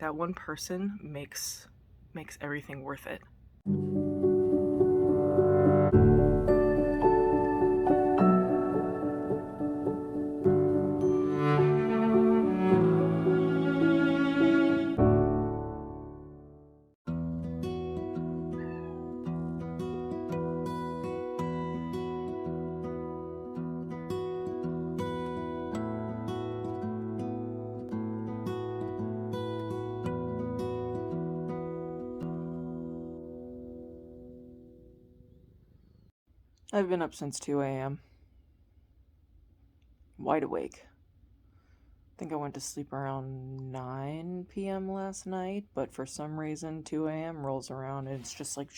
that one person makes everything worth it. I've been up since 2 a.m. Wide awake. I think I went to sleep around 9 p.m. last night, but for some reason 2 a.m. rolls around and it's just like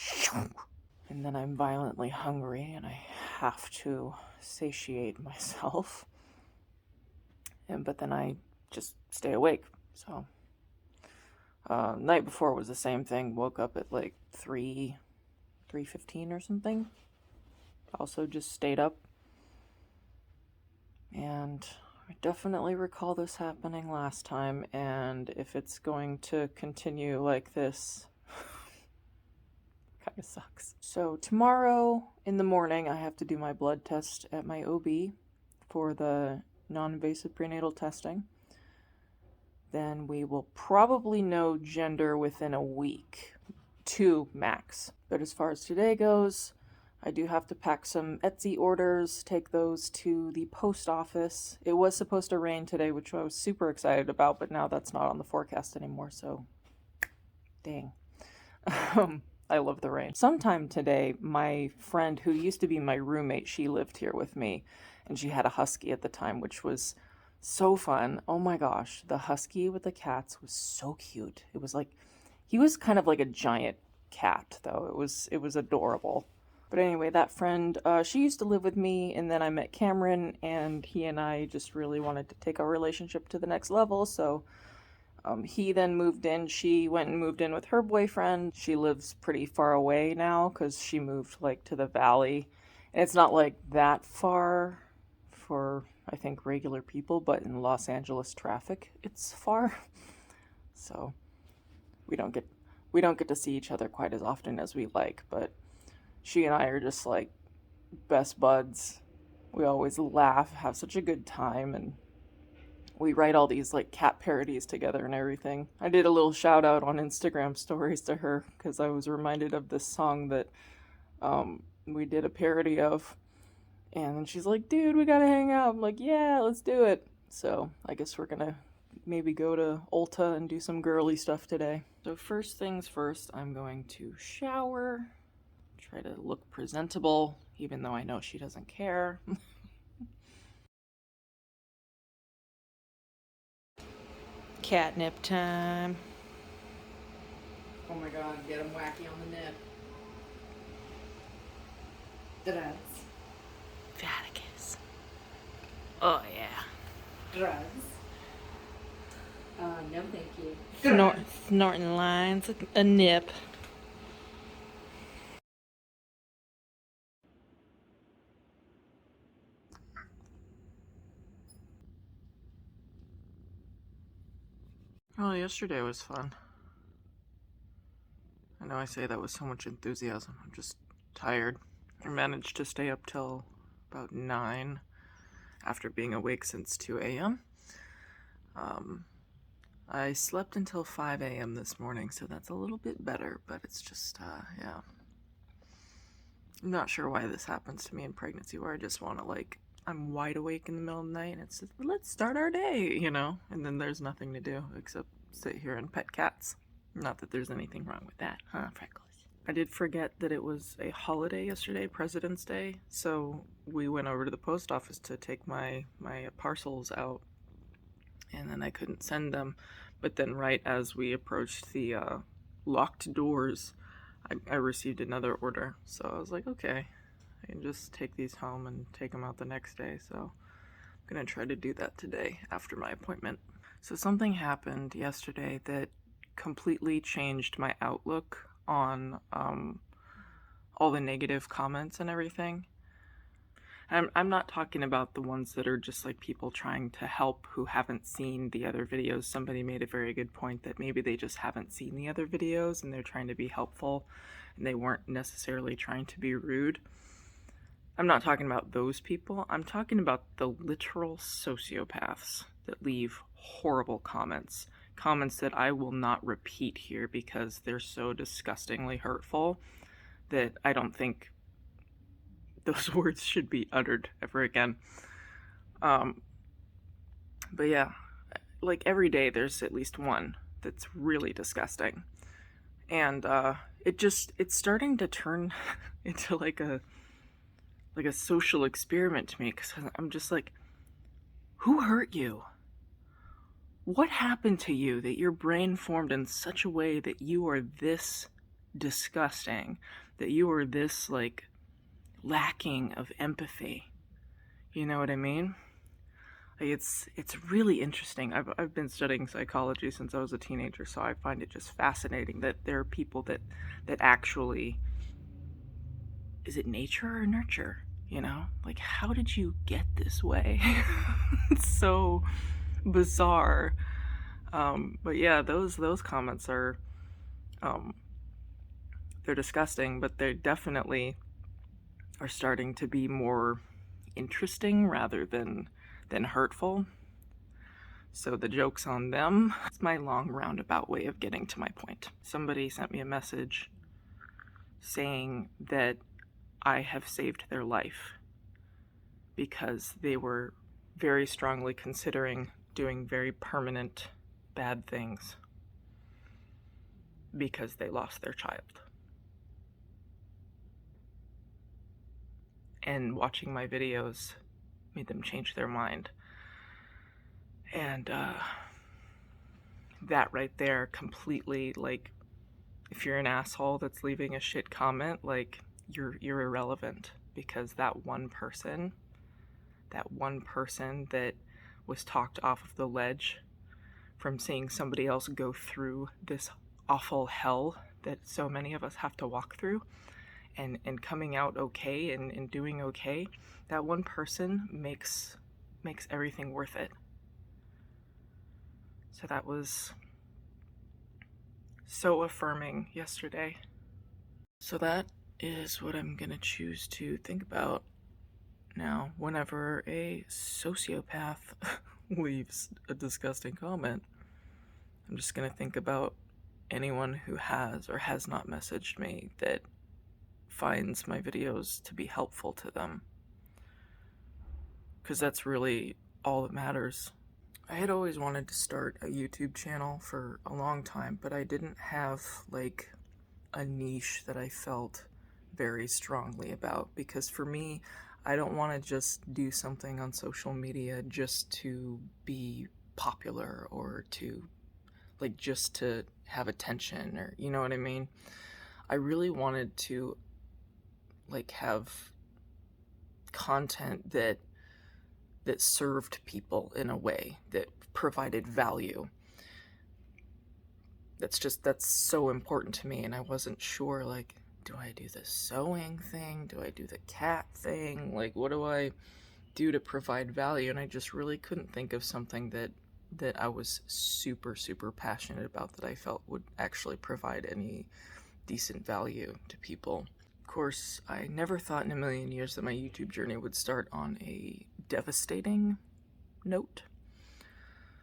and then I'm violently hungry and I have to satiate myself. But then I just stay awake. So night before was the same thing. Woke up at like 3:15 or something. Also just stayed up. And I definitely recall this happening last time, and if it's going to continue like this, kind of sucks. So tomorrow in the morning, I have to do my blood test at my OB for the non-invasive prenatal testing. Then we will probably know gender within a week, 2 max. But as far as today goes, I do have to pack some Etsy orders, take those to the post office. It was supposed to rain today, which I was super excited about, but now that's not on the forecast anymore, so dang. I love the rain. Sometime today, my friend who used to be my roommate, she lived here with me, and she had a husky at the time, which was so fun. Oh my gosh, the husky with the cats was so cute. It was like, he was kind of like a giant cat, though. It was adorable. But anyway, that friend, she used to live with me, and then I met Kameron, and he and I just really wanted to take our relationship to the next level, so he then moved in. She went and moved in with her boyfriend. She lives pretty far away now, because she moved, like, to the valley. And it's not, like, that far for, I think, regular people, but in Los Angeles traffic, it's far. So, we don't get to see each other quite as often as we like, but she and I are just like best buds. We always laugh, have such a good time, and we write all these like cat parodies together and everything. I did a little shout out on Instagram stories to her because I was reminded of this song that we did a parody of. And then she's like, dude, we gotta hang out. I'm like, yeah, let's do it. So I guess we're gonna maybe go to Ulta and do some girly stuff today. So first things first, I'm going to shower. Try to look presentable, even though I know she doesn't care. Catnip time. Oh my god, get him wacky on the nip. Drugs. Vaticus. Oh yeah. Drugs. No thank you. Snorting lines, a nip. Oh, yesterday was fun. I know I say that with so much enthusiasm. I'm just tired. I managed to stay up till about 9 after being awake since 2 a.m. I slept until 5 a.m. this morning, so that's a little bit better, but it's just, yeah. I'm not sure why this happens to me in pregnancy, where I just want to, like, I'm wide awake in the middle of the night, and it's just, let's start our day, you know? And then there's nothing to do except sit here and pet cats. Not that there's anything wrong with that, huh, Freckles? I did forget that it was a holiday yesterday, President's Day, so we went over to the post office to take my parcels out, and then I couldn't send them. But then right as we approached the locked doors, I received another order. So I was like, okay, I can just take these home and take them out the next day. So I'm going to try to do that today after my appointment. So something happened yesterday that completely changed my outlook on all the negative comments and everything. I'm not talking about the ones that are just like people trying to help who haven't seen the other videos. Somebody made a very good point that maybe they just haven't seen the other videos and they're trying to be helpful and they weren't necessarily trying to be rude. I'm not talking about those people. I'm talking about the literal sociopaths that leave horrible comments. Comments that I will not repeat here because they're so disgustingly hurtful that I don't think those words should be uttered ever again. But yeah, like every day there's at least one that's really disgusting. And it's starting to turn into like a social experiment to me, because I'm just like, who hurt you? What happened to you that your brain formed in such a way that you are this disgusting, that you are this like lacking of empathy? You know what I mean? Like it's really interesting. I've been studying psychology since I was a teenager, so I find it just fascinating that there are people that actually, is it nature or nurture? You know, like, how did you get this way? It's so bizarre. But yeah, those comments are, they're disgusting, but they definitely are starting to be more interesting rather than hurtful. So the joke's on them. It's my long roundabout way of getting to my point. Somebody sent me a message saying that I have saved their life because they were very strongly considering doing very permanent bad things because they lost their child. And watching my videos made them change their mind. And that right there completely, like, if you're an asshole that's leaving a shit comment, like, you're irrelevant, because that one person that was talked off of the ledge from seeing somebody else go through this awful hell that so many of us have to walk through, and coming out okay and doing okay, that one person makes everything worth it. So that was so affirming yesterday. So that is what I'm gonna choose to think about now whenever a sociopath leaves a disgusting comment. I'm just gonna think about anyone who has or has not messaged me that finds my videos to be helpful to them, because that's really all that matters. I had always wanted to start a YouTube channel for a long time, but I didn't have like a niche that I felt very strongly about, because for me, I don't want to just do something on social media just to be popular or to like just to have attention, or you know what I mean? I really wanted to like have content that served people in a way that provided value. That's so important to me, and I wasn't sure, like, do I do the sewing thing? Do I do the cat thing? Like, what do I do to provide value? And I just really couldn't think of something that I was super, super passionate about, that I felt would actually provide any decent value to people. Of course, I never thought in a million years that my YouTube journey would start on a devastating note.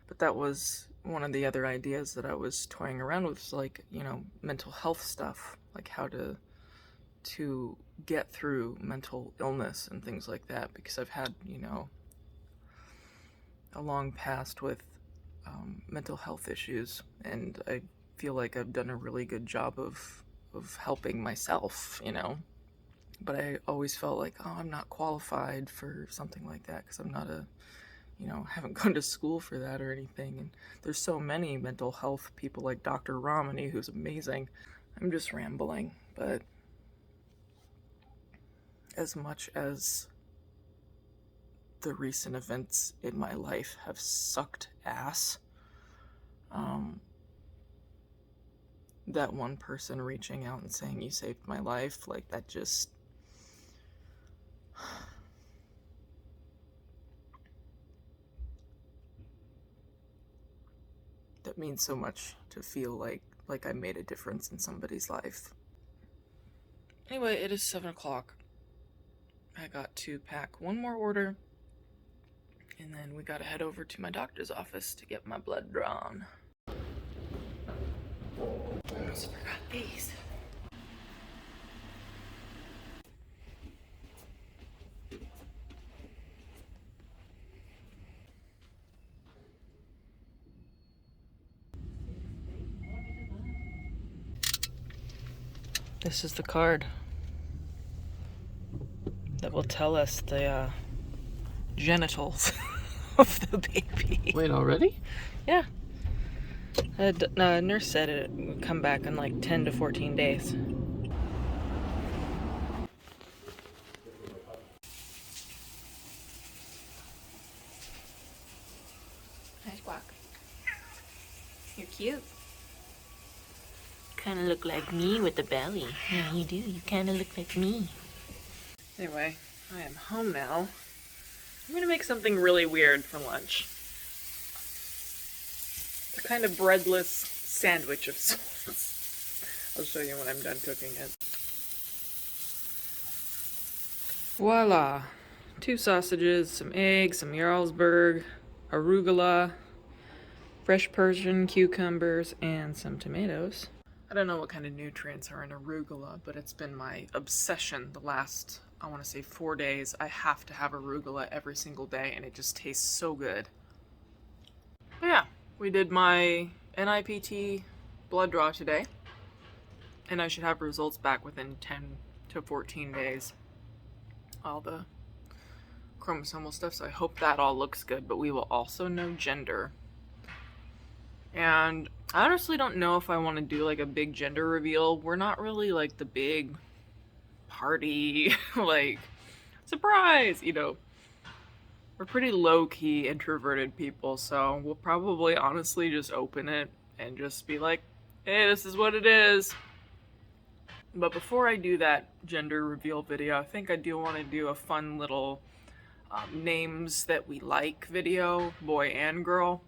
But that was one of the other ideas that I was toying around with, like, you know, mental health stuff, like how to get through mental illness and things like that, because I've had, you know, a long past with mental health issues, and I feel like I've done a really good job of helping myself, you know, but I always felt like, oh, I'm not qualified for something like that because I'm not haven't gone to school for that or anything. And there's so many mental health people like Dr. Romani, who's amazing. I'm just rambling, but as much as the recent events in my life have sucked ass, that one person reaching out and saying you saved my life, like, that just, means so much to feel like I made a difference in somebody's life. Anyway, it is 7 o'clock. I got to pack one more order, and then we gotta head over to my doctor's office to get my blood drawn. I almost forgot these. This is the card that will tell us the genitals of the baby. Wait, already? Yeah. The nurse said it would come back in like 10 to 14 days. Nice walk. You're cute. Kind of look like me with the belly. Yeah, you do. You kind of look like me. Anyway, I am home now. I'm gonna make something really weird for lunch. It's a kind of breadless sandwich of sorts. I'll show you when I'm done cooking it. Voila! 2 sausages, some eggs, some Jarlsberg, arugula, fresh Persian cucumbers, and some tomatoes. I don't know what kind of nutrients are in arugula, but it's been my obsession the last, I want to say 4 days. I have to have arugula every single day, and it just tastes so good. But yeah, we did my NIPT blood draw today, and I should have results back within 10 to 14 days. All the chromosomal stuff, so I hope that all looks good, but we will also know gender. And I honestly don't know if I want to do like a big gender reveal. We're not really like the big party, like, surprise, you know. We're pretty low-key introverted people, so we'll probably honestly just open it and just be like, hey, this is what it is. But before I do that gender reveal video, I think I do want to do a fun little names that we like video, boy and girl.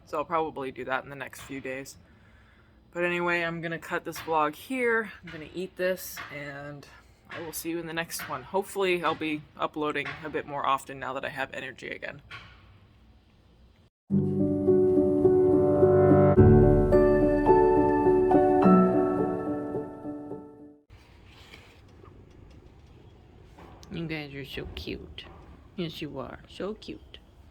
So I'll probably do that in the next few days. But anyway, I'm gonna cut this vlog here. I'm gonna eat this, and I will see you in the next one. Hopefully I'll be uploading a bit more often now that I have energy again. You guys are so cute. Yes, you are. So cute.